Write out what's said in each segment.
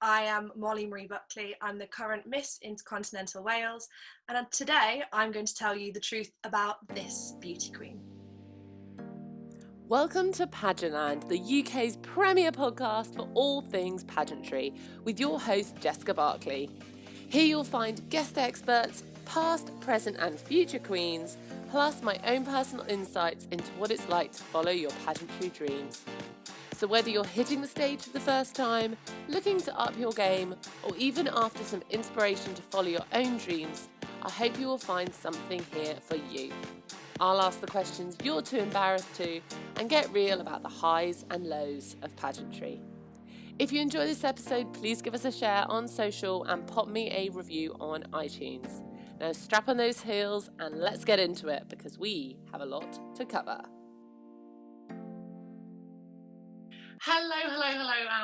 I am Molly-Marie Buckley. I'm the current Miss Intercontinental Wales, and today I'm going to tell you the truth about this beauty queen. Welcome to Pageant Land, the UK's premier podcast for all things pageantry, with your host Jessica Barkley. Here you'll find guest experts, past, present and future queens, plus my own personal insights into what it's like to follow your pageantry dreams. So whether you're hitting the stage for the first time, looking to up your game, or even after some inspiration to follow your own dreams, I hope you will find something here for you. I'll ask the questions you're too embarrassed to and get real about the highs and lows of pageantry. If you enjoy this episode, please give us a share on social and pop me a review on iTunes. Now strap on those heels and let's get into it because we have a lot to cover. Hello,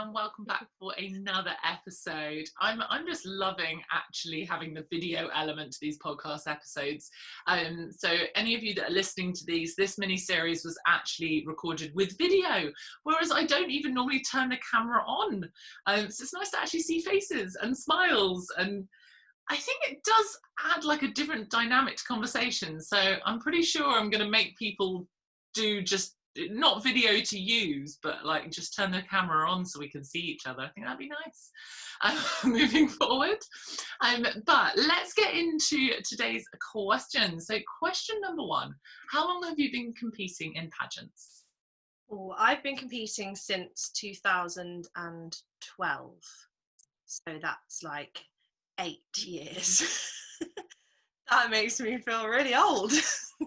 and welcome back for another episode. I'm just loving actually having the video element to these podcast episodes. So any of you that are listening to this mini-series was actually recorded with video, whereas I don't even normally turn the camera on. So it's nice to actually see faces and smiles, and I think it does add like a different dynamic to conversation. So I'm pretty sure I'm going to make people do just not video to use, but like just turn the camera on so we can see each other. I think that'd be nice moving forward. But let's get into today's questions. So question number one, how long have you been competing in pageants? Oh, I've been competing since 2012, so that's like 8 years. That makes me feel really old.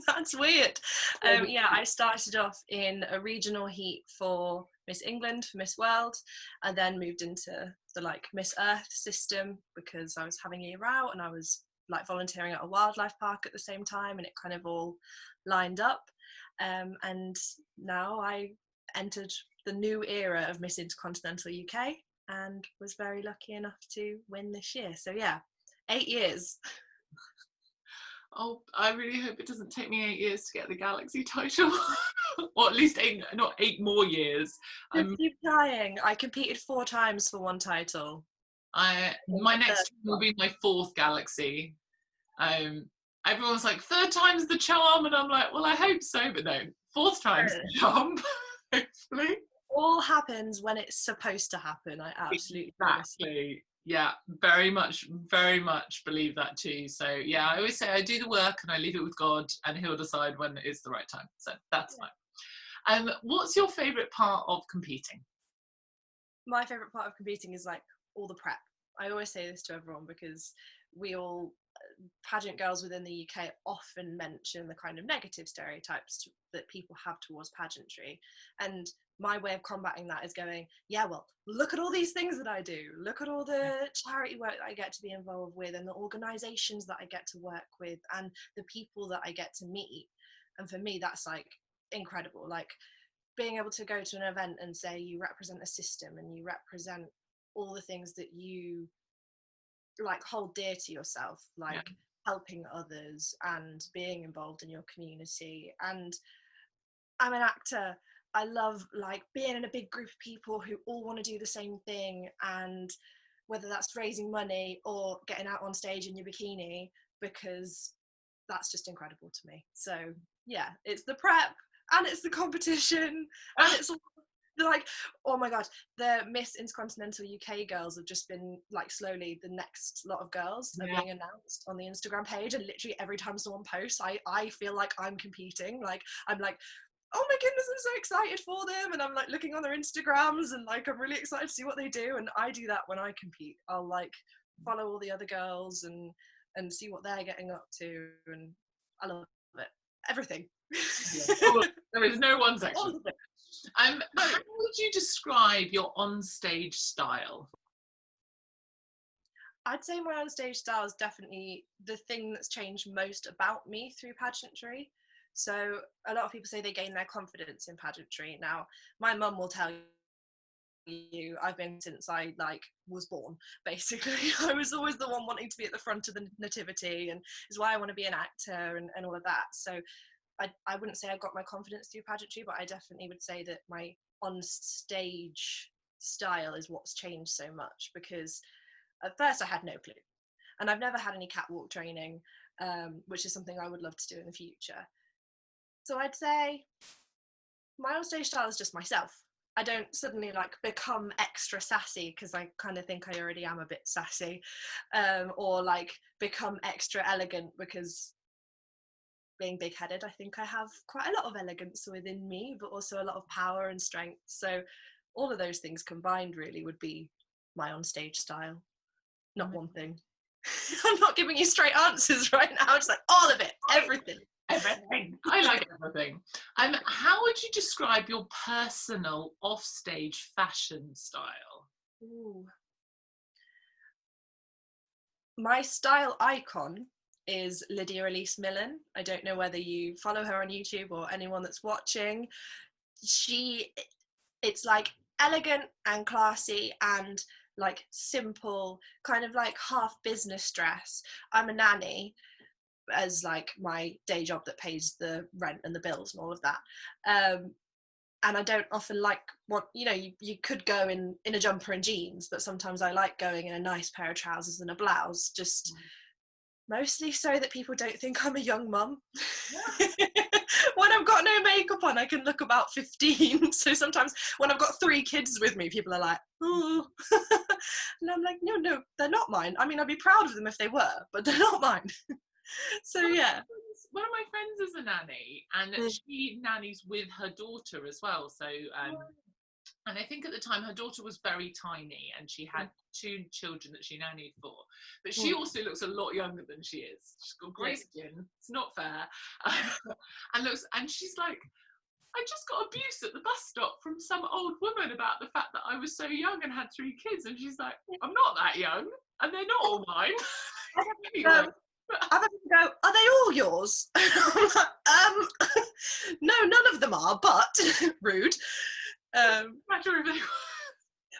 That's weird. Yeah, I started off in a regional heat for Miss England, for Miss World, and then moved into the like Miss Earth system because I was having a year out and I was like volunteering at a wildlife park at the same time, and it kind of all lined up. And now I entered the new era of Miss Intercontinental UK and was very lucky enough to win this year. So yeah, 8 years. Oh, I really hope it doesn't take me 8 years to get the Galaxy title, or at least not 8 more years. Just keep trying. I competed 4 times for one title. My next will be my 4th Galaxy. Everyone's like, 3rd time's the charm, and I'm like, well, I hope so, but no, 4th time's the charm, hopefully. All happens when it's supposed to happen. I absolutely exactly. Yeah, very much believe that too. So yeah, I always say I do the work and I leave it with God, and He'll decide when it's the right time. So that's fine. What's your favourite part of competing? My favourite part of competing is like all the prep. I always say this to everyone because we all, pageant girls within the UK, often mention the kind of negative stereotypes that people have towards pageantry, and my way of combating that is going, yeah, well, look at all these things that I do, look at all the charity work that I get to be involved with, and the organisations that I get to work with, and the people that I get to meet. And for me, that's like incredible. Like being able to go to an event and say you represent a system and you represent all the things that you like hold dear to yourself, like helping others and being involved in your community. And I'm an actor. I love like being in a big group of people who all want to do the same thing, and whether that's raising money or getting out on stage in your bikini, because that's just incredible to me. So yeah, it's the prep and it's the competition and it's all like, oh my god, the Miss Intercontinental UK girls have just been like slowly the next lot of girls are being announced on the Instagram page, and literally every time someone posts, I feel like I'm competing. Like I'm like, oh my goodness, I'm so excited for them, and I'm like looking on their Instagrams and like I'm really excited to see what they do. And I do that when I compete. I'll like follow all the other girls and see what they're getting up to, and I love it. Everything. There is no one section. How would you describe your onstage style? I'd say my onstage style is definitely the thing that's changed most about me through pageantry. So a lot of people say they gain their confidence in pageantry. Now, my mum will tell you I've been since I like was born, basically. I was always the one wanting to be at the front of the nativity, and is why I want to be an actor and all of that. So I wouldn't say I got my confidence through pageantry, but I definitely would say that my on stage style is what's changed so much, because at first I had no clue, and I've never had any catwalk training, which is something I would love to do in the future. So I'd say my on-stage style is just myself. I don't suddenly like become extra sassy because I kind of think I already am a bit sassy, or like become extra elegant because, being big-headed, I think I have quite a lot of elegance within me, but also a lot of power and strength. So all of those things combined really would be my on-stage style, not one thing. I'm not giving you straight answers right now. I'm just like all of it, everything. Everything. I like everything. How would you describe your personal offstage fashion style? Ooh. My style icon is Lydia Elise Millen. I don't know whether you follow her on YouTube or anyone that's watching. It's like elegant and classy and like simple, kind of like half business dress. I'm a nanny, as like my day job that pays the rent and the bills and all of that. And I don't often like you could go in a jumper and jeans, but sometimes I like going in a nice pair of trousers and a blouse, just mostly so that people don't think I'm a young mum. When I've got no makeup on, I can look about 15. So sometimes when I've got 3 kids with me, people are like, oh. And I'm like, no, they're not mine. I mean, I'd be proud of them if they were, but they're not mine. So yeah. One of my friends is a nanny, and she nannies with her daughter as well. So and I think at the time her daughter was very tiny, and she had 2 children that she nannied for. But she also looks a lot younger than she is. She's got grey skin. It's not fair. And she's like, I just got abuse at the bus stop from some old woman about the fact that I was so young and had 3 kids. And she's like, I'm not that young, and they're not all mine. Anyway. I've had to go, are they all yours? No, none of them are, but rude.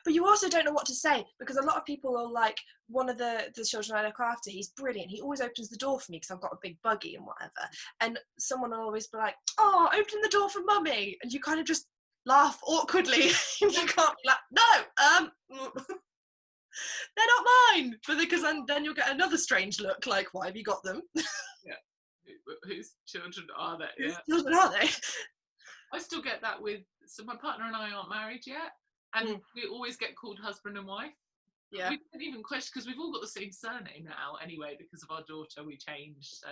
But you also don't know what to say, because a lot of people are like, one of the children I look after, he's brilliant. He always opens the door for me because I've got a big buggy and whatever. And someone will always be like, oh, open the door for mummy. And you kind of just laugh awkwardly. You can't be like, no, they're not mine. But because then you'll get another strange look, like, why have you got them? Whose children are they? Whose children are they? I still get that so my partner and I aren't married yet, and we always get called husband and wife. Yeah. We don't even question, because we've all got the same surname now anyway, because of our daughter. We changed, so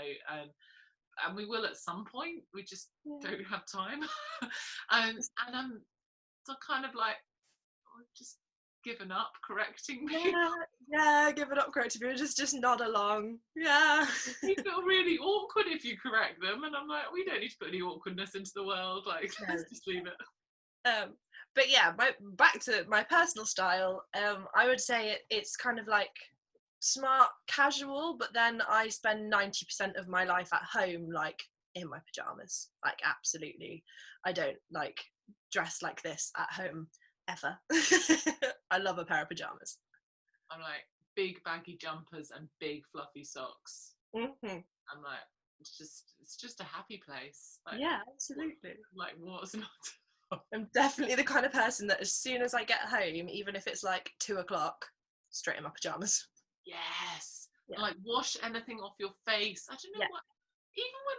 and we will at some point. We just don't have time. And I'm so kind of like, just given up correcting me. Yeah, given up correcting me. Just nod along. Yeah. You feel really awkward if you correct them, and I'm like, we don't need to put any awkwardness into the world. Like, let's just leave it. But yeah, back to my personal style. I would say it's kind of like smart casual, but then I spend 90% of my life at home, like in my pajamas. Like, absolutely, I don't like dress like this at home ever. I love a pair of pajamas. I'm like big baggy jumpers and big fluffy socks. I'm like, it's just a happy place. Like, yeah, absolutely. Like, what's not? I'm definitely the kind of person that as soon as I get home, even if it's like 2:00, straight in my pajamas. Yes. Yeah. Like, wash anything off your face. I don't know what. Even when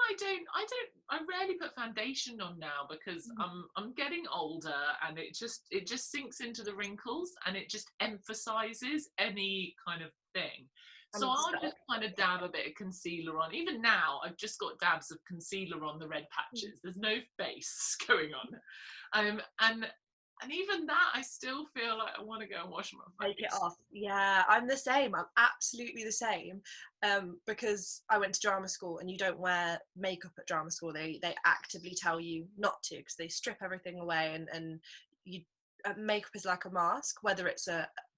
I rarely put foundation on now, because I'm getting older, and it just sinks into the wrinkles, and it just emphasizes any kind of thing. So I'll just kind of dab a bit of concealer on. Even now, I've just got dabs of concealer on the red patches. There's no face going on. And even that, I still feel like I want to go and wash my face. Take it off. Yeah, I'm the same. I'm absolutely the same. Because I went to drama school, and you don't wear makeup at drama school. They actively tell you not to, because they strip everything away, and you makeup is like a mask, whether it's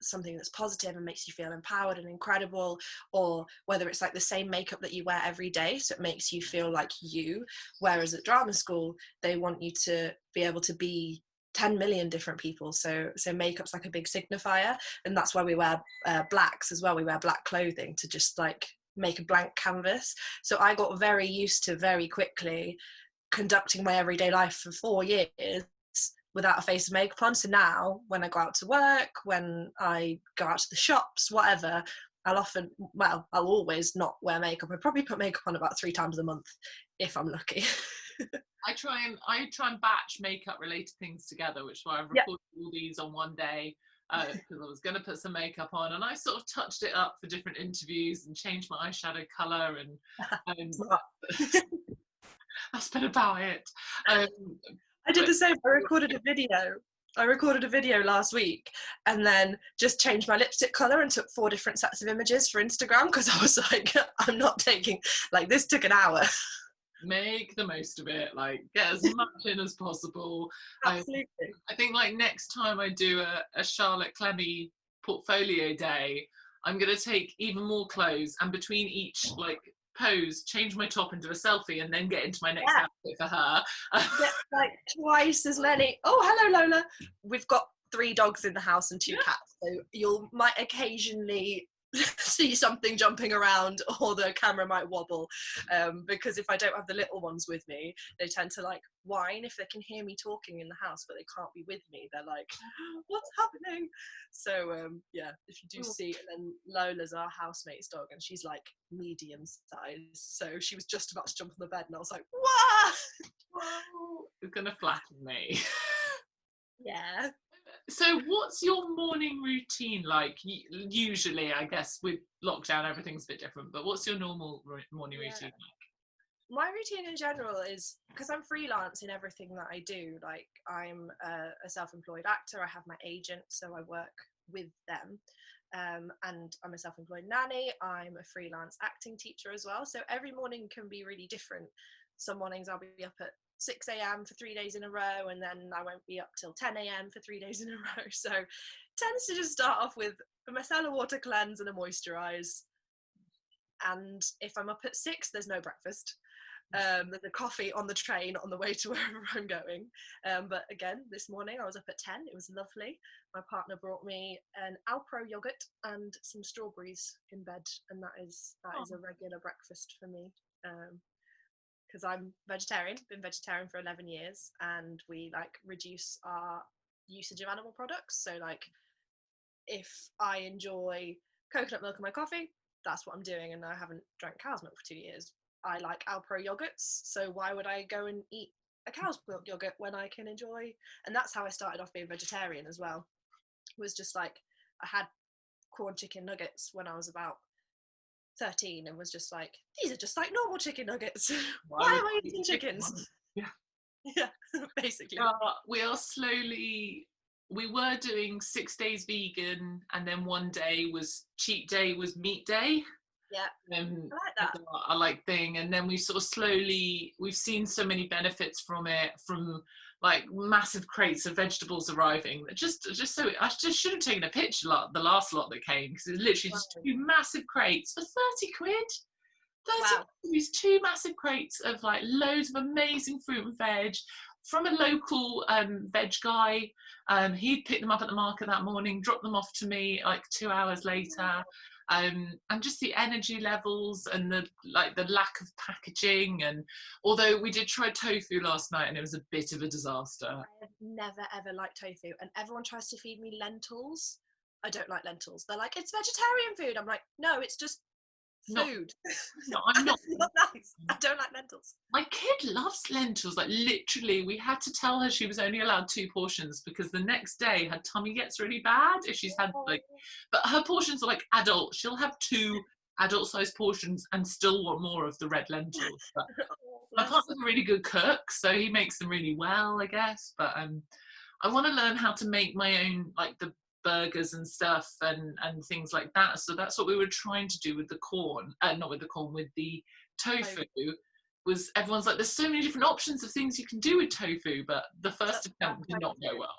something that's positive and makes you feel empowered and incredible, or whether it's like the same makeup that you wear every day, so it makes you feel like you. Whereas at drama school, they want you to be able to be 10 million different people, so makeup's like a big signifier, and that's why we wear blacks as well. We wear black clothing to just like make a blank canvas. So I got very used to very quickly conducting my everyday life for 4 years without a face of makeup on. So now when I go out to work, when I go out to the shops, whatever, I'll always not wear makeup. I probably put makeup on about 3 times a month if I'm lucky. I try and batch makeup related things together, which is why I've recorded all these on one day, because I was going to put some makeup on, and I sort of touched it up for different interviews and changed my eyeshadow colour, and that's been about it. I did the same. I recorded a video last week and then just changed my lipstick colour and took 4 different sets of images for Instagram, because I was like, I'm not taking, like, this took an hour. Make the most of it, like get as much in as possible. Absolutely. I think like next time I do a Charlotte Clemmy portfolio day, I'm going to take even more clothes, and between each like pose change my top into a selfie and then get into my next outfit for her. Get like twice as many. Oh, hello Lola. We've got 3 dogs in the house and 2 cats, so you might occasionally see something jumping around, or the camera might wobble, because if I don't have the little ones with me, they tend to like whine if they can hear me talking in the house but they can't be with me. They're like, what's happening? So if you do see, and then Lola's our housemate's dog, and she's like medium size, so she was just about to jump on the bed and I was like, wah! It's gonna flatten me. Yeah. So what's your morning routine like? Usually, I guess with lockdown everything's a bit different, but what's your normal morning routine like? My routine in general is, because I'm freelance in everything that I do, like I'm a self-employed actor, I have my agent, so I work with them, and I'm a self-employed nanny, I'm a freelance acting teacher as well, so every morning can be really different. Some mornings I'll be up at 6 a.m. for 3 days in a row, and then I won't be up till 10 a.m. for 3 days in a row. So it tends to just start off with a micellar water cleanse and a moisturize. And if I'm up at 6, there's no breakfast. There's a coffee on the train on the way to wherever I'm going. But again, this morning I was up at 10. It was lovely. My partner brought me an Alpro yogurt and some strawberries in bed, and that is a regular breakfast for me. Because I'm vegetarian, been vegetarian for 11 years, and we like reduce our usage of animal products. So like if I enjoy coconut milk in my coffee, that's what I'm doing, and I haven't drank cow's milk for 2 years. I like Alpro yogurts, so why would I go and eat a cow's milk yogurt when I can enjoy? And that's how I started off being vegetarian as well. It was just like I had corn chicken nuggets when I was about 13 and was just like, these are just like normal chicken nuggets. Why am I eating chickens? Yeah, basically. We were doing 6 days vegan, and then one day was cheat day, was meat day. I like that. I like thing, and then we've seen so many benefits from it, from like massive crates of vegetables arriving. I just should have taken a picture the last lot that came, because it's literally just 2 massive crates for 30 quid. 30 these 2 massive crates of like loads of amazing fruit and veg from a local veg guy. He'd picked them up at the market that morning, dropped them off to me like 2 hours later. And just the energy levels and the lack of packaging. And although we did try tofu last night and it was a bit of a disaster. I have never ever liked tofu, and everyone tries to feed me lentils. I don't like lentils. They're like, it's vegetarian food. I'm like, no, it's just food. No, I'm not. Not nice. I don't like lentils. My kid loves lentils. Like literally, we had to tell her she was only allowed 2 portions, because the next day her tummy gets really bad if she's had but her portions are like adult. She'll have 2 adult-sized portions and still want more of the red lentils. But my partner's a really good cook, so he makes them really well, I guess. But I want to learn how to make my own, like the burgers and stuff and things like that. So that's what we were trying to do with the corn, with the tofu. Was everyone's like, there's so many different options of things you can do with tofu, but the first attempt did not go well.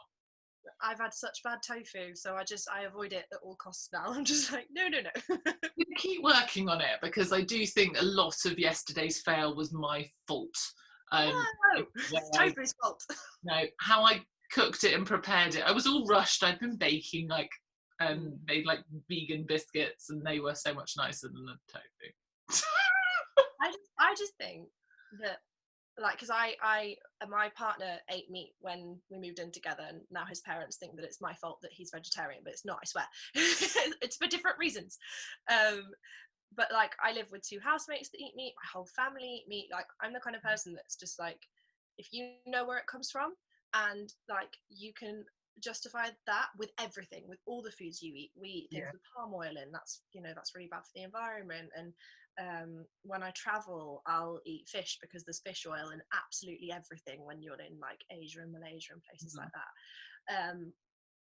I've had such bad tofu, so I avoid it at all costs now. I'm just like, no. We keep working on it, because I do think a lot of yesterday's fail was my fault. It's tofu's fault. No, how I cooked it and prepared it. I was all rushed. I'd been baking made like vegan biscuits, and they were so much nicer than the tofu. I just think that like, because my partner ate meat when we moved in together, and now his parents think that it's my fault that he's vegetarian, but it's not, I swear. It's for different reasons. But like, I live with 2 housemates that eat meat, my whole family eat meat. Like, I'm the kind of person that's just like, if you know where it comes from, and like, you can justify that with everything, with all the foods you eat. We eat things with palm oil in, that's, you know, that's really bad for the environment. And when I travel, I'll eat fish because there's fish oil in absolutely everything when you're in like Asia and Malaysia and places like that.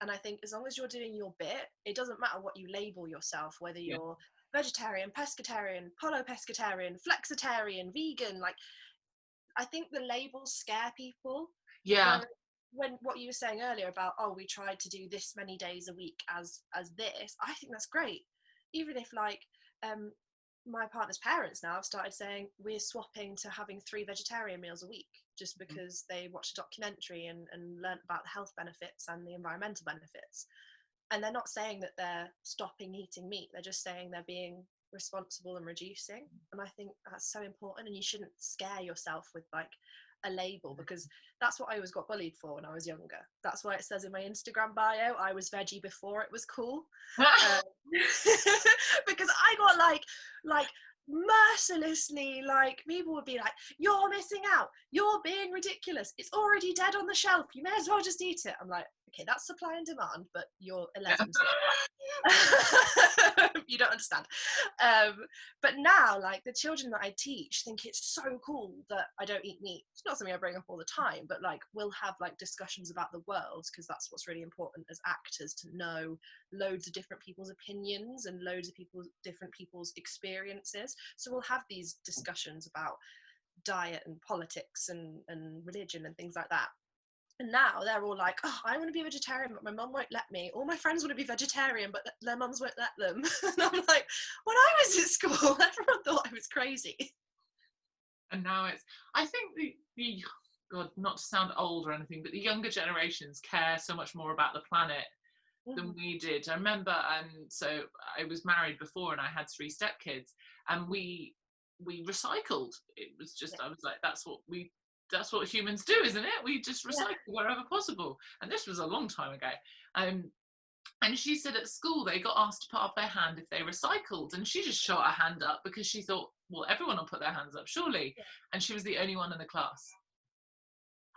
And I think as long as you're doing your bit, it doesn't matter what you label yourself, whether you're vegetarian, pescatarian, pescatarian, flexitarian, vegan. Like, I think the labels scare people. Yeah. When what you were saying earlier about, oh, we tried to do this many days a week as this, I think that's great. Even if like my partner's parents now have started saying we're swapping to having 3 vegetarian meals a week, just because they watched a documentary and learnt about the health benefits and the environmental benefits. And they're not saying that they're stopping eating meat, they're just saying they're being responsible and reducing. And I think that's so important, and you shouldn't scare yourself with like a label, because that's what I always got bullied for when I was younger. That's why it says in my Instagram bio, I was veggie before it was cool. Because I got like mercilessly, like, people would be like, you're missing out, you're being ridiculous, it's already dead on the shelf, you may as well just eat it. I'm like, okay, that's supply and demand, but you're 11, so you don't understand. But now, like, the children that I teach think it's so cool that I don't eat meat. It's not something I bring up all the time, but like, we'll have like discussions about the world, because that's what's really important as actors, to know loads of different people's opinions and loads of different people's experiences. So we'll have these discussions about diet and politics and religion and things like that. And now they're all like, oh, I want to be a vegetarian, but my mum won't let me. All my friends want to be vegetarian, but their mums won't let them. And I'm like, when I was at school, everyone thought I was crazy. And now it's, I think the God, not to sound old or anything, but the younger generations care so much more about the planet than we did. I remember, so I was married before and I had 3 stepkids, and we recycled. It was just, I was like, that's what humans do, isn't it? We just recycle wherever possible. And this was a long time ago. And she said at school they got asked to put up their hand if they recycled, and she just shot her hand up because she thought, well, everyone will put their hands up, surely. And she was the only one in the class.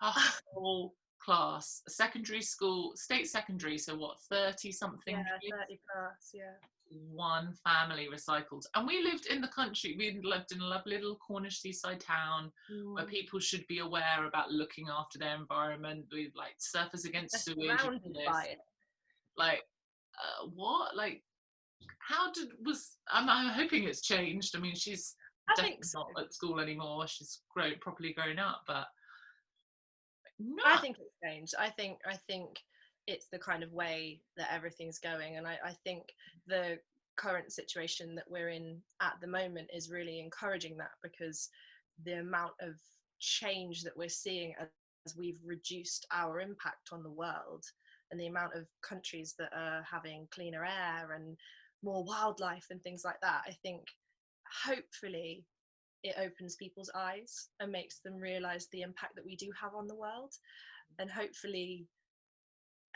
Her whole class, secondary school, state secondary, so what, 30 something? Yeah, 30 plus, yeah. One family recycled. And we lived in the country, we lived in a lovely little Cornish seaside town where people should be aware about looking after their environment. We like Surfers Against Sewage. Like, what? Like, I'm hoping it's changed. I mean, she's definitely not at school anymore. She's properly grown up, but no. I think it's changed. I think it's the kind of way that everything's going, and I think the current situation that we're in at the moment is really encouraging that, because the amount of change that we're seeing as we've reduced our impact on the world, and the amount of countries that are having cleaner air and more wildlife and things like that, I think hopefully it opens people's eyes and makes them realize the impact that we do have on the world. And hopefully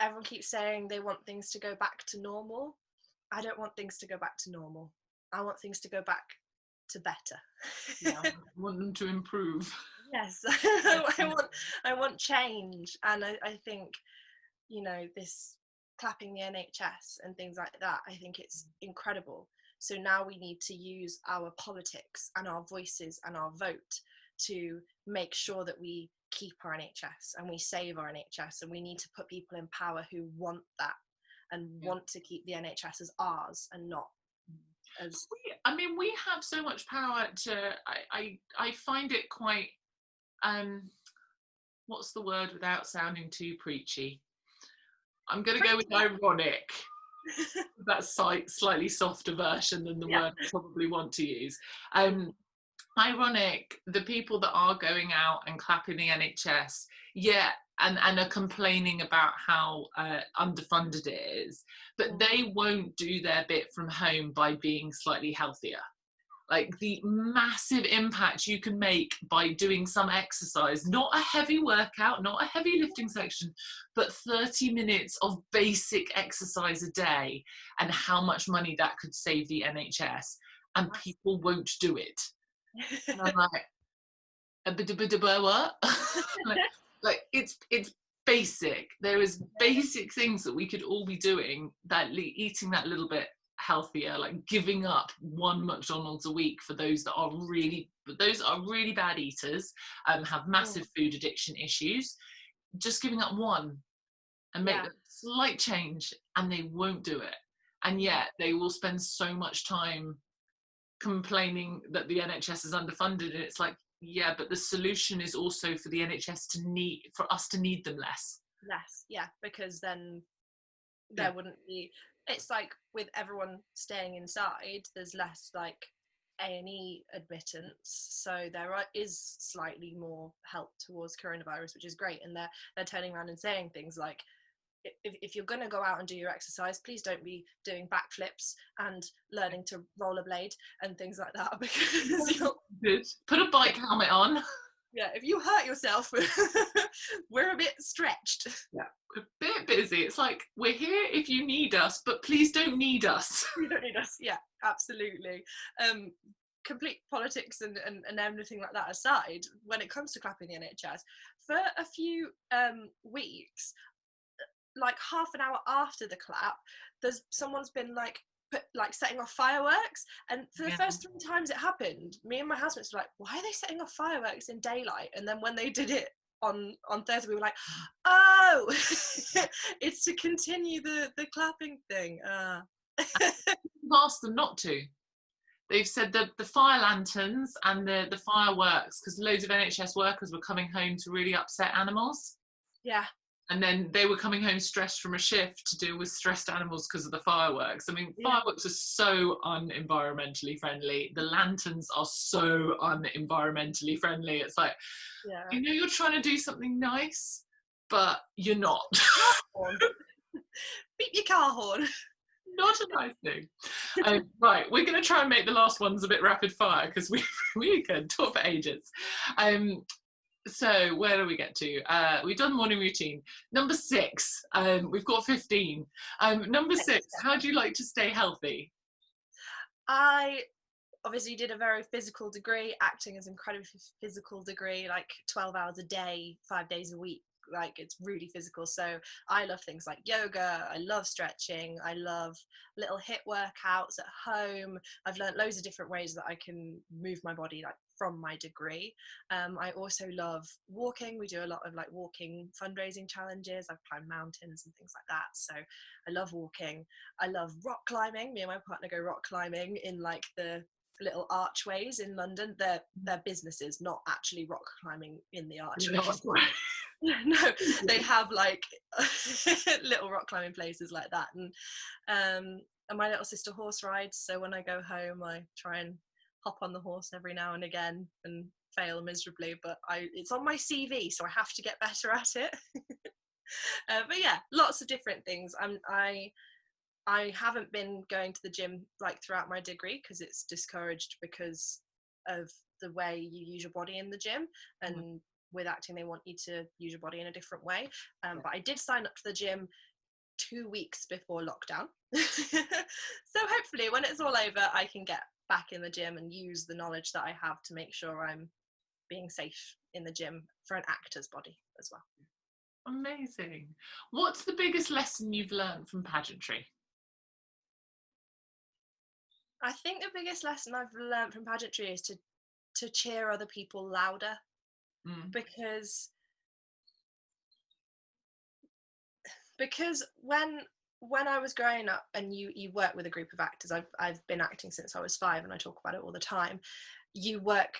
everyone keeps saying they want things to go back to normal. I don't want things to go back to normal. I want things to go back to better. Yeah, I want them to improve. Yes. I want change. And I think, you know, this clapping the NHS and things like that, I think it's incredible. So now we need to use our politics and our voices and our vote to make sure that we keep our NHS and we save our NHS, and we need to put people in power who want that and want to keep the NHS as ours and not as... we have so much power to... I find it quite... what's the word without sounding too preachy? I'm going to go with ironic. That's slightly softer version than the word I probably want to use. Ironic, the people that are going out and clapping the NHS, and are complaining about how underfunded it is, but they won't do their bit from home by being slightly healthier. like the massive impact you can make by doing some exercise, not a heavy workout, not a heavy lifting section, but 30 minutes of basic exercise a day, and how much money that could save the NHS. And people won't do it. And I'm like, what? like it's basic. There is basic things that we could all be doing, that eating that little bit healthier, like giving up one McDonald's a week for those that are really bad eaters, have massive food addiction issues, just giving up one and make a slight change, and they won't do it. And yet they will spend so much time complaining that the NHS is underfunded, and it's like, yeah, but the solution is also for the NHS for us to need them less, because then there wouldn't be, it's like with everyone staying inside, there's less like A&E admittance, so there is slightly more help towards coronavirus, which is great. And they're turning around and saying things like, if you're going to go out and do your exercise, please don't be doing backflips and learning to rollerblade and things like that, because put a bike helmet on. Yeah, if you hurt yourself, we're a bit stretched. Yeah, we're a bit busy. It's like, we're here if you need us, but please don't need us. You don't need us. Yeah, absolutely. Complete politics and everything like that aside, when it comes to clapping the NHS, for a few weeks, like half an hour after the clap, someone's been like setting off fireworks, and for the first 3 times it happened, me and my housemates were like, why are they setting off fireworks in daylight? And then when they did it on Thursday, we were like, oh, it's to continue the clapping thing. We've asked them not to. They've said that the fire lanterns and the fireworks, because loads of NHS workers were coming home to really upset animals. Yeah. And then they were coming home stressed from a shift to deal with stressed animals because of the fireworks. I mean, fireworks are so un-environmentally friendly. The lanterns are so un-environmentally friendly. It's like, you know, you're trying to do something nice, but you're not. Beep your car horn. Not a nice thing. Right, we're going to try and make the last ones a bit rapid fire, because we can talk for ages. So where do we get to? We've done morning routine. Number 6, we've got 15. Number 6, how do you like to stay healthy? I obviously did a very physical degree. Acting is an incredibly physical degree, like 12 hours a day, 5 days a week. Like, it's really physical. So I love things like yoga, I love stretching, I love little HIIT workouts at home. I've learned loads of different ways that I can move my body, like from my degree. I also love walking. We do a lot of like walking fundraising challenges. I've climbed mountains and things like that, so I love walking. I love rock climbing. Me and my partner go rock climbing in like the little archways in London. They're businesses, not actually rock climbing in the archways. No, they have like little rock climbing places like that. And my little sister horse rides, so when I go home I try and hop on the horse every now and again and fail miserably, but it's on my CV, so I have to get better at it. But yeah, lots of different things. I haven't been going to the gym like throughout my degree, because it's discouraged because of the way you use your body in the gym, and with acting they want you to use your body in a different way. But I did sign up to the gym 2 weeks before lockdown. So hopefully when it's all over I can get back in the gym and use the knowledge that I have to make sure I'm being safe in the gym for an actor's body as well. Amazing. What's the biggest lesson you've learned from pageantry? I think the biggest lesson I've learned from pageantry is to cheer other people louder. Because when I was growing up, and you work with a group of actors, I've been acting since I was 5, and I talk about it all the time. You work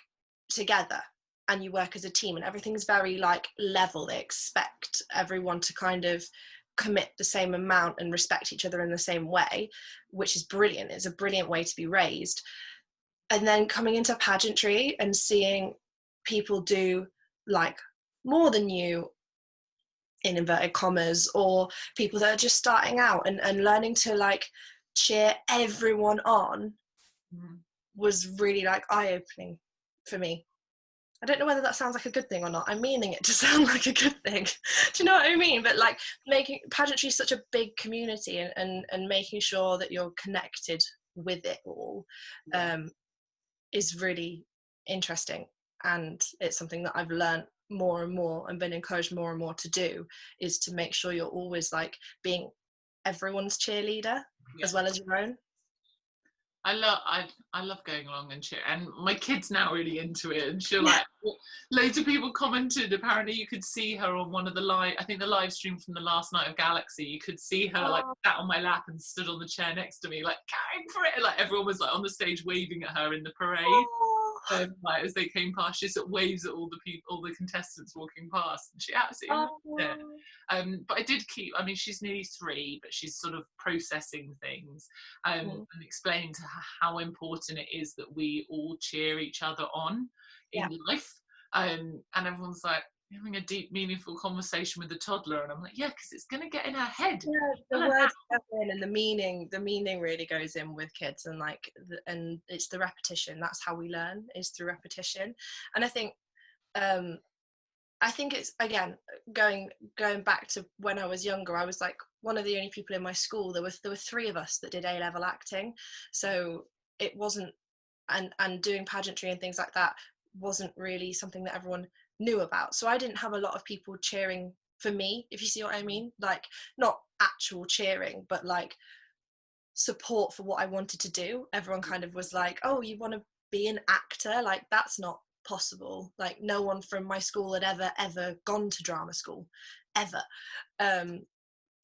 together and you work as a team, and everything's very like level. They expect everyone to kind of commit the same amount and respect each other in the same way, which is brilliant. It's a brilliant way to be raised. And then coming into pageantry and seeing people do like more than you, in inverted commas, or people that are just starting out and learning to like cheer everyone on was really like eye-opening for me. I don't know whether that sounds like a good thing or not. I'm meaning it to sound like a good thing. Do you know what I mean? But like making pageantry such a big community, and making sure that you're connected with it all is really interesting. And it's something that I've learned more and more and been encouraged more and more to do, is to make sure you're always like being everyone's cheerleader as well as your own. I love going along and cheer, and my kid's now really into it, and she'll like, loads of people commented, apparently you could see her on one of the live stream from the last night of Galaxy, you could see her like sat on my lap and stood on the chair next to me like going for it, and like everyone was like on the stage waving at her in the parade. Like as they came past, she sort of waves at all the contestants walking past, and she absolutely loved it. But I did keep, I mean, she's nearly 3, but she's sort of processing things, and explaining to her how important it is that we all cheer each other on in life. And everyone's like having a deep, meaningful conversation with the toddler, and I'm like, yeah, because it's going to get in her head. The words go in, and the meaning really goes in with kids, and like and it's the repetition. That's how we learn, is through repetition. And I think it's, again, going back to when I was younger, I was like one of the only people in my school. There were 3 of us that did A-level acting, so it wasn't, and doing pageantry and things like that wasn't really something that everyone knew about. So I didn't have a lot of people cheering for me, if you see what I mean, like not actual cheering, but like support for what I wanted to do. Everyone kind of was like, oh, you want to be an actor? Like, that's not possible. Like, no one from my school had ever gone to drama school, ever.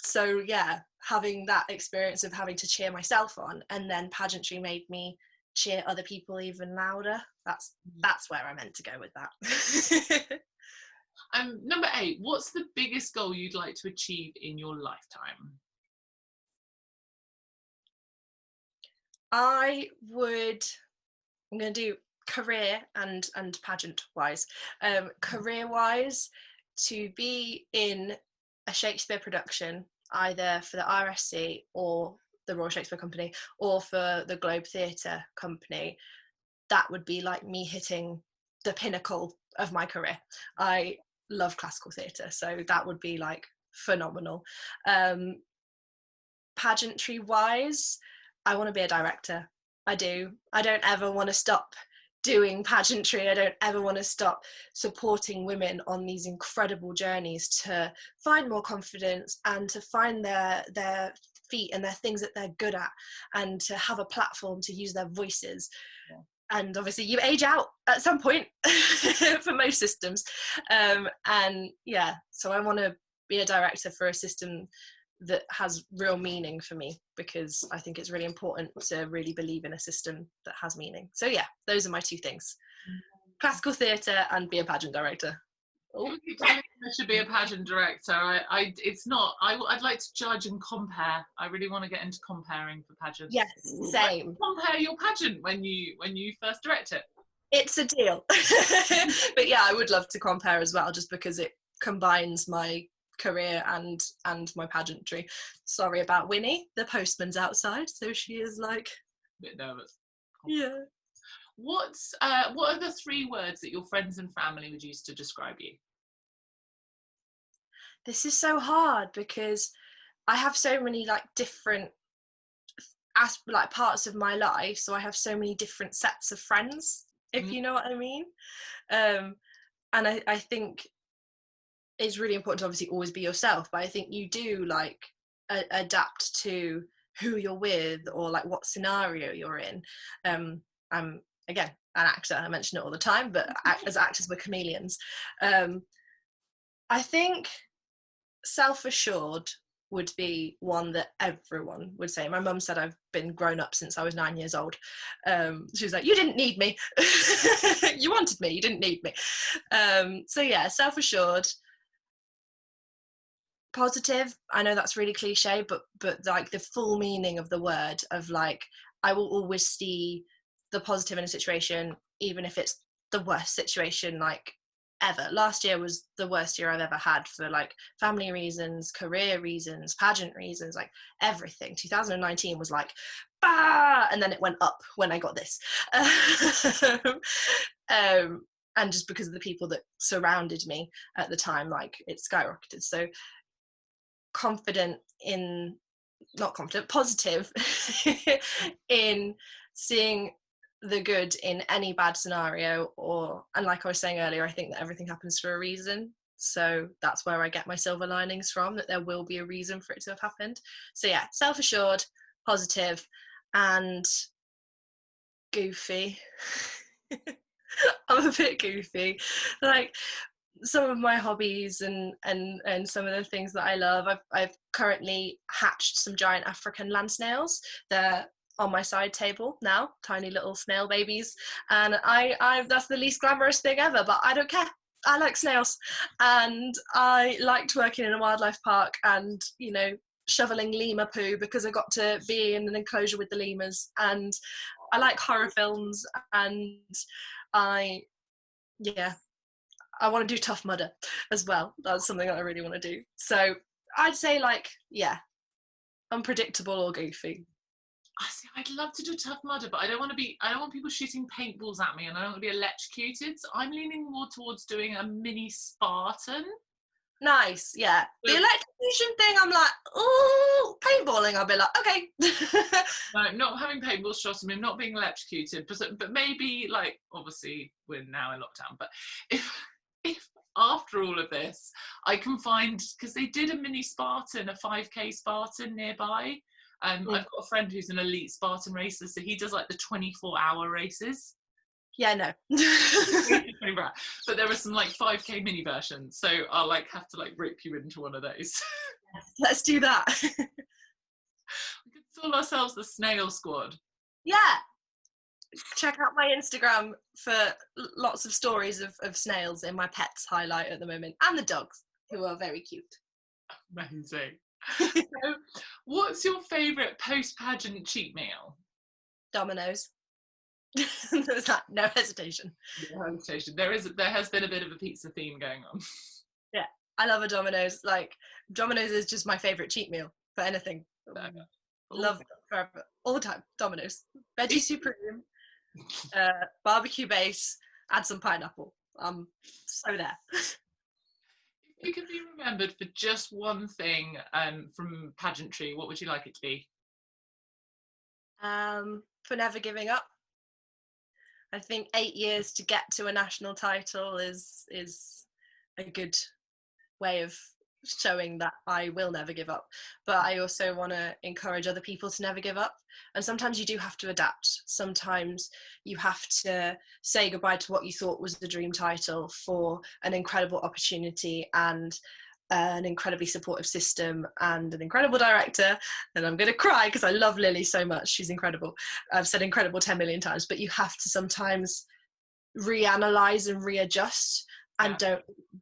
So yeah, having that experience of having to cheer myself on, and then pageantry made me cheer other people even louder. That's where I meant to go with that. Number 8, what's the biggest goal you'd like to achieve in your lifetime? I'm going to do career and pageant wise. Career wise, to be in a Shakespeare production, either for the RSC or the Royal Shakespeare Company, or for the Globe Theatre Company, that would be like me hitting the pinnacle of my career. I love classical theatre, so that would be like phenomenal. Pageantry wise, I want to be a director. I do. I don't ever want to stop doing pageantry. I don't ever want to stop supporting women on these incredible journeys to find more confidence and to find their feet and their things that they're good at, and to have a platform to use their voices. And obviously you age out at some point for most systems. And yeah, so I want to be a director for a system that has real meaning for me, because I think it's really important to really believe in a system that has meaning. So yeah, those are my 2 things: classical theatre and be a pageant director. I should be a pageant director. I'd like to judge and compare. I really want to get into comparing for pageants. Yes, same. Compare your pageant when you first direct it. It's a deal. But yeah, I would love to compare as well, just because it combines my career and my pageantry. Sorry about Winnie, the postman's outside, so she is like a bit nervous. Yeah. What are the 3 words that your friends and family would use to describe you? This is so hard, because I have so many like different like parts of my life, so I have so many different sets of friends, if you know what I mean. And I think it's really important to obviously always be yourself, but I think you do like adapt to who you're with, or like what scenario you're in. I'm again an actor, I mention it all the time, but as actors we're chameleons. I think self-assured would be one that everyone would say. My mum said I've been grown up since I was 9 years old. She was like, you didn't need me. You wanted me, you didn't need me. So yeah, self-assured. Positive, I know that's really cliche, but like the full meaning of the word, of like, I will always see the positive in a situation, even if it's the worst situation like ever. Last year was the worst year I've ever had, for like family reasons, career reasons, pageant reasons, like everything. 2019 was like, bah, and then it went up when I got this. And just because of the people that surrounded me at the time, like, it skyrocketed. So positive in seeing the good in any bad scenario, and like I was saying earlier, I think that everything happens for a reason. So that's where I get my silver linings from, that there will be a reason for it to have happened. So yeah, self-assured, positive, and goofy. I'm a bit goofy. Like, some of my hobbies and some of the things that I love, I've currently hatched some giant African land snails. They're on my side table now, tiny little snail babies, and I that's the least glamorous thing ever, but I don't care. I like snails, and I liked working in a wildlife park and, you know, shoveling lemur poo because I got to be in an enclosure with the lemurs, and I like horror films, and I want to do Tough Mudder as well. That's something that I really want to do. So I'd say, like, yeah, unpredictable or goofy. I see, I'd love to do Tough Mudder, but I don't want people shooting paintballs at me, and I don't want to be electrocuted. So I'm leaning more towards doing a mini Spartan. Nice, yeah. The electrocution thing, I'm like, oh, paintballing, I'll be like, okay. No, not having paintballs shot at me, not being electrocuted, but maybe, like, obviously we're now in lockdown, but if after all of this I can find, because they did a mini Spartan, a 5k Spartan nearby. I've got a friend who's an elite Spartan racer, so he does like the 24-hour races. Yeah, no. But there are some like 5k mini versions, so I'll like have to like rope you into one of those. Let's do that. We could call ourselves the Snail Squad. Yeah. Check out my Instagram for lots of stories of snails in my pets highlight at the moment, and the dogs, who are very cute. Amazing. So, what's your favourite post-pageant cheat meal? Domino's. There's that, no hesitation. No hesitation. There has been a bit of a pizza theme going on. Yeah, I love a Domino's. Like, Domino's is just my favourite cheat meal for anything. Love forever, all the time. Domino's. Veggie supreme, barbecue base, add some pineapple. So there. If you could be remembered for just one thing from pageantry, what would you like it to be? For never giving up. I think 8 years to get to a national title is a good way of showing that I will never give up. But I also want to encourage other people to never give up. And sometimes you do have to adapt. Sometimes you have to say goodbye to what you thought was the dream title for an incredible opportunity and an incredibly supportive system and an incredible director. And I'm going to cry because I love Lily so much. She's incredible. I've said incredible 10 million times, but you have to sometimes reanalyze and readjust, and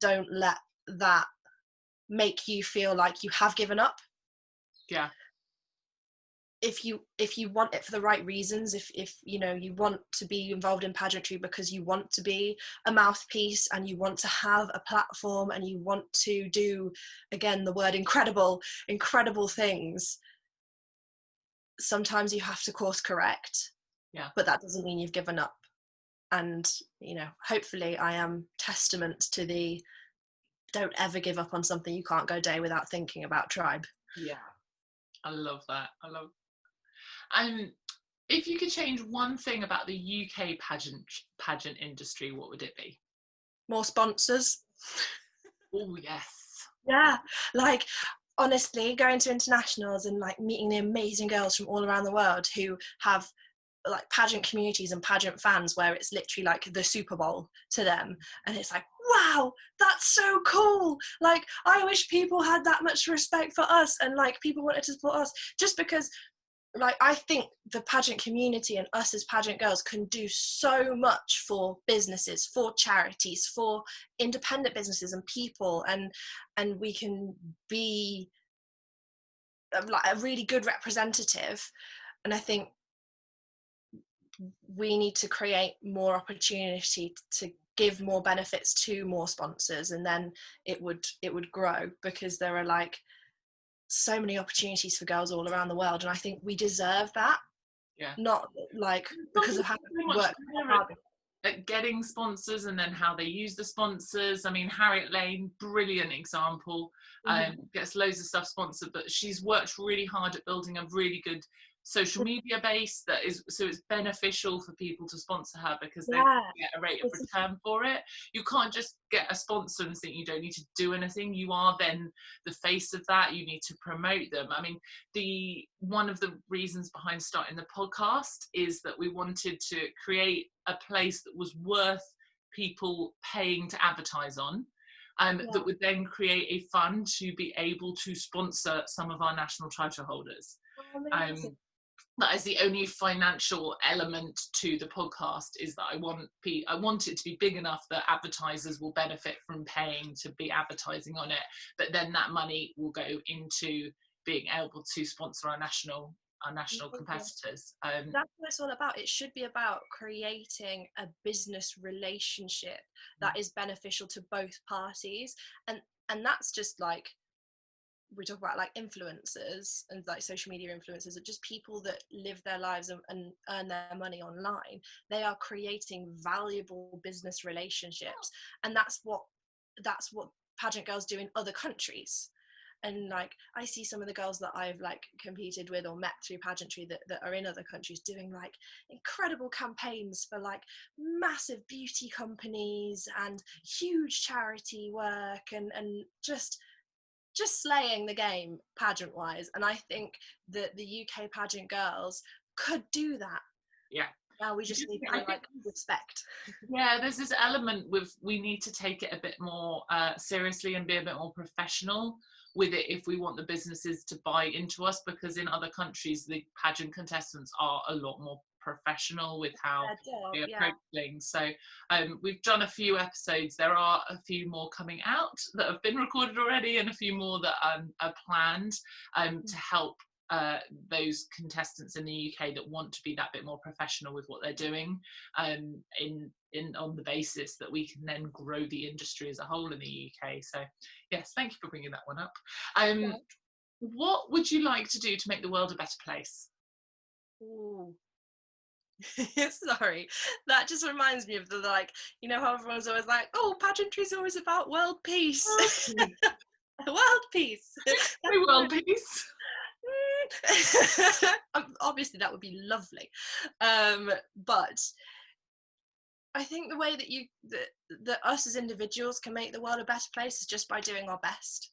don't let that make you feel like you have given up. Yeah. If you want it for the right reasons, if you know you want to be involved in pageantry because you want to be a mouthpiece and you want to have a platform and you want to do, again, the word incredible things, sometimes you have to course correct. Yeah. But that doesn't mean you've given up. And, you know, hopefully I am testament to the don't ever give up on something you can't go a day without thinking about tribe. Yeah. I love that. If you could change one thing about the UK pageant industry, what would it be? More sponsors. Oh, yes. Yeah, like, honestly, going to internationals and like meeting the amazing girls from all around the world who have like pageant communities and pageant fans where it's literally like the Super Bowl to them, and it's like, wow, that's so cool. Like, I wish people had that much respect for us and like people wanted to support us, just because like I think the pageant community and us as pageant girls can do so much for businesses, for charities, for independent businesses and people, and we can be like a really good representative. And I think we need to create more opportunity to give more benefits to more sponsors, and then it would grow, because there are like so many opportunities for girls all around the world, and I think we deserve that. not like because of how much work hard. At getting sponsors and then how they use the sponsors. I mean, Harriet Lane, brilliant example, gets loads of stuff sponsored, but she's worked really hard at building a really good social media base that is, so it's beneficial for people to sponsor her because they get a rate of return for it. You can't just get a sponsor and think you don't need to do anything. You are then the face of that. You need to promote them. I mean, one of the reasons behind starting the podcast is that we wanted to create a place that was worth people paying to advertise on, that would then create a fund to be able to sponsor some of our national title holders. That is the only financial element to the podcast, is that I want it to be big enough that advertisers will benefit from paying to be advertising on it, but then that money will go into being able to sponsor our national competitors. That's what it's all about. It should be about creating a business relationship that is beneficial to both parties, and that's just like, we talk about like influencers and like social media influencers are just people that live their lives and earn their money online. They are creating valuable business relationships, and that's what pageant girls do in other countries. And like, I see some of the girls that I've like competed with or met through pageantry that are in other countries doing like incredible campaigns for like massive beauty companies and huge charity work and just slaying the game pageant wise. And I think that the UK pageant girls could do that. Now we just need to like respect. There's this element we need to take it a bit more seriously and be a bit more professional with it if we want the businesses to buy into us, because in other countries the pageant contestants are a lot more professional with how they approach things. So we've done a few episodes. There are a few more coming out that have been recorded already, and a few more that are planned to help those contestants in the UK that want to be that bit more professional with what they're doing, on the basis that we can then grow the industry as a whole in the UK. So yes, thank you for bringing that one up. What would you like to do to make the world a better place? Ooh. Sorry, that just reminds me of the, like, you know how everyone's always like, oh, pageantry is always about world peace. World peace. World peace. Obviously that would be lovely, but I think the way that us as individuals can make the world a better place is just by doing our best.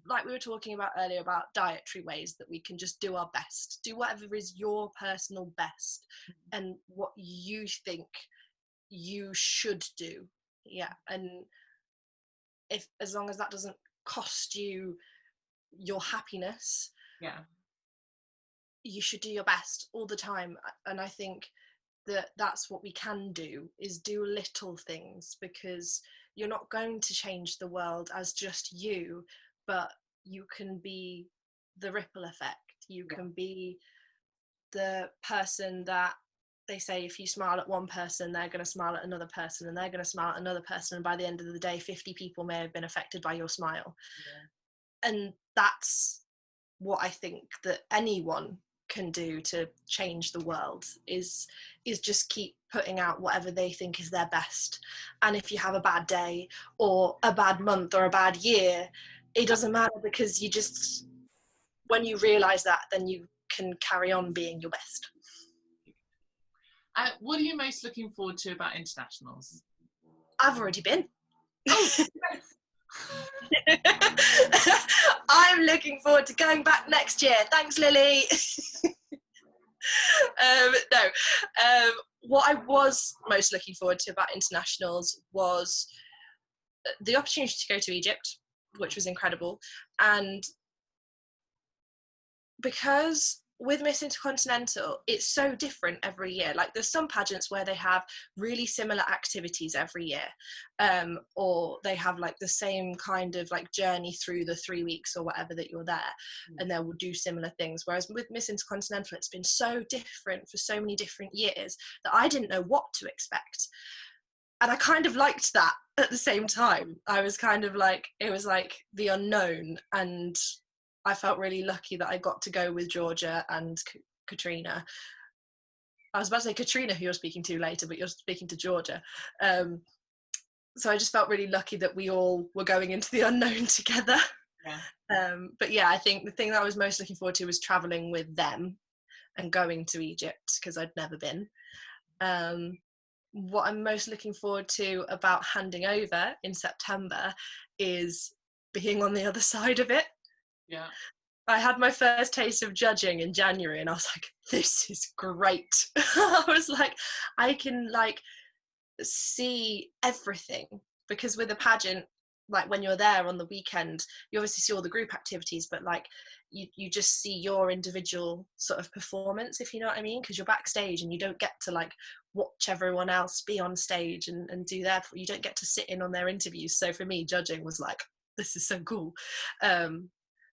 Like we were talking about earlier about dietary ways that we can just do our best, do whatever is your personal best and what you think you should do. And if, as long as that doesn't cost you your happiness, you should do your best all the time. And I think that's what we can do, is do little things, because you're not going to change the world as just you, but you can be the ripple effect. You can be the person that they say, if you smile at one person, they're going to smile at another person, and they're going to smile at another person, and by the end of the day 50 people may have been affected by your smile. And that's what I think that anyone can do to change the world, is just keep putting out whatever they think is their best. And if you have a bad day or a bad month or a bad year, it doesn't matter, because you just, when you realize that, then you can carry on being your best. What are you most looking forward to about internationals? I've already been. I'm looking forward to going back next year. Thanks, Lily. What I was most looking forward to about internationals was the opportunity to go to Egypt, which was incredible. And because with Miss Intercontinental, it's so different every year. Like, there's some pageants where they have really similar activities every year, or they have like the same kind of like journey through the 3 weeks or whatever that you're there, and they will do similar things. Whereas with Miss Intercontinental, it's been so different for so many different years that I didn't know what to expect. And I kind of liked that at the same time. I was kind of like, it was like the unknown, and I felt really lucky that I got to go with Georgia and Katrina, I was about to say Katrina, who you're speaking to later, but you're speaking to Georgia. So I just felt really lucky that we all were going into the unknown together. Yeah. But yeah, I think the thing that I was most looking forward to was traveling with them and going to Egypt, because I'd never been. What I'm most looking forward to about handing over in September is being on the other side of it. Yeah. I had my first taste of judging in January and I was like, this is great. I was like, I can like see everything, because with a pageant, like when you're there on the weekend, you obviously see all the group activities, but like you just see your individual sort of performance, if you know what I mean, because you're backstage and you don't get to like watch everyone else be on stage and do their, you don't get to sit in on their interviews. So for me, judging was like, this is so cool.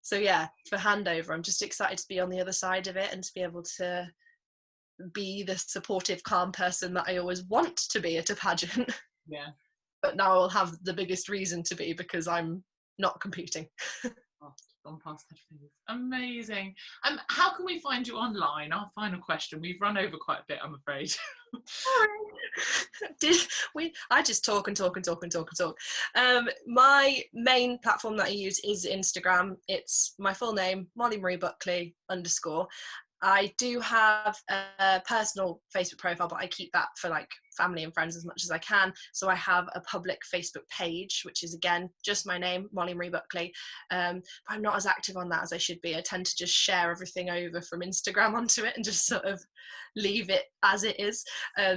So yeah, for handover, I'm just excited to be on the other side of it and to be able to be the supportive, calm person that I always want to be at a pageant. Yeah. But now I'll have the biggest reason to be, because I'm not competing. Gone past that phase. Amazing. How can we find you online? Our final question. We've run over quite a bit, I'm afraid. I just talk and talk and talk and talk and talk. My main platform that I use is Instagram. It's my full name, Molly-Marie Buckley _ I do have a personal Facebook profile, but I keep that for like family and friends as much as I can. So I have a public Facebook page, which is again just my name, Molly-Marie Buckley. But I'm not as active on that as I should be. I tend to just share everything over from Instagram onto it and just sort of leave it as it is.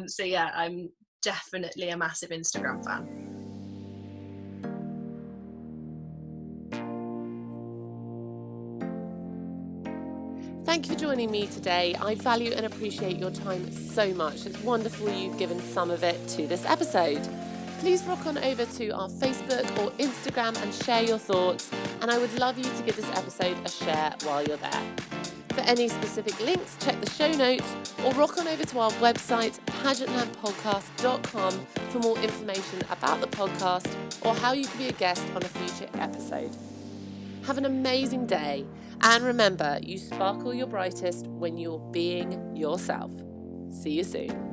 So yeah, I'm definitely a massive Instagram fan. Thank you for joining me today. I value and appreciate your time so much. It's wonderful you've given some of it to this episode. Please rock on over to our Facebook or Instagram and share your thoughts. And I would love you to give this episode a share while you're there. For any specific links, check the show notes or rock on over to our website, pageantlandpodcast.com, for more information about the podcast or how you can be a guest on a future episode. Have an amazing day, and remember, you sparkle your brightest when you're being yourself. See you soon.